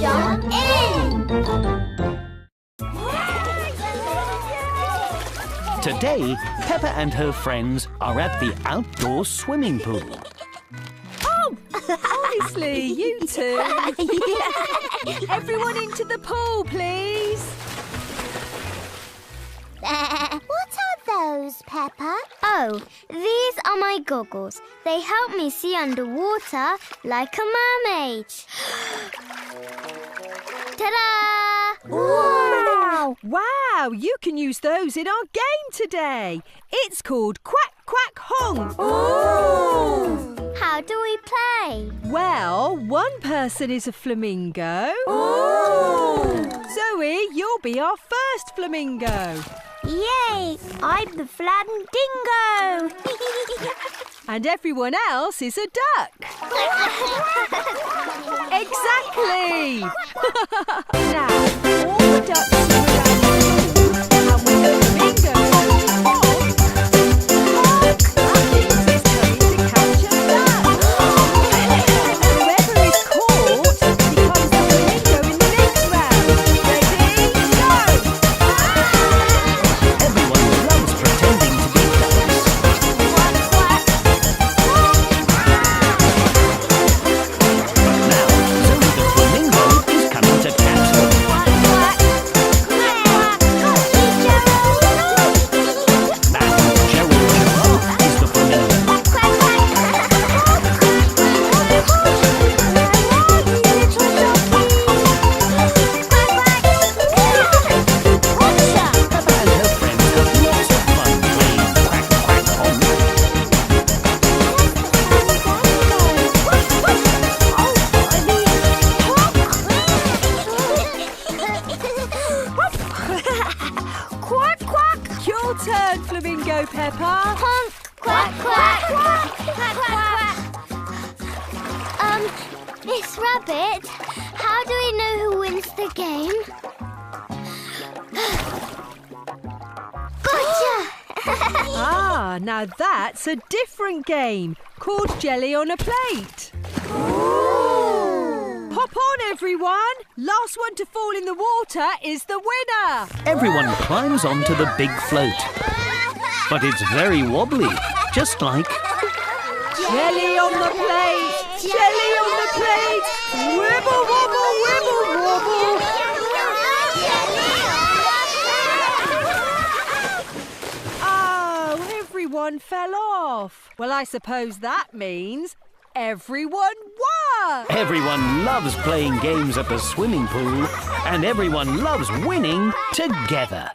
jump in! Today, Peppa and her friends are at the outdoor swimming pool. Oh, honestly, you two. Everyone into the pool, please. What are those, Peppa? Oh, these are my goggles. They help me see underwater like a mermaid. Ta-da! Wow! Wow, you can use those in our game today. It's called Quack, Quack, Honk. Oh! How do we play? Well, one person is a flamingo. Oh! Zoe, you'll be our first flamingo. Yay! I'm the Flandingo! And everyone else is a duck. Exactly! Now, all the ducks swim around the pool, and when the flamingo goes honk, that means it's coming to catch a duck. Whoever is caught becomes the flamingo in the next round. Ready? Go! Everyone loves pretending to be ducks. Quack, quack! But now, Zoe the flamingo is coming to catch them. Quack, quack! Quack, quack! Now, Gerald Giraffe is the flamingo. Quack, quack! Peppa and her friends have lots of fun playing Quack, Quack, Honk. Quack, quack! Your turn, Flamingo Peppa. Honk! Quack, quack! Quack, quack, quack! Miss Rabbit, how do we know who wins the game? Gotcha! Ah, now that's a different game called Jelly on a Plate. Hop on, everyone. Last one to fall in the water is the winner. Everyone climbs onto the big float. But it's very wobbly, just like... Jelly on the plate. Jelly on the plate. Wibble, wobble, wibble, wobble. Oh, everyone fell off. Well, I suppose that means everyone won. Everyone loves playing games at the swimming pool, and everyone loves winning together.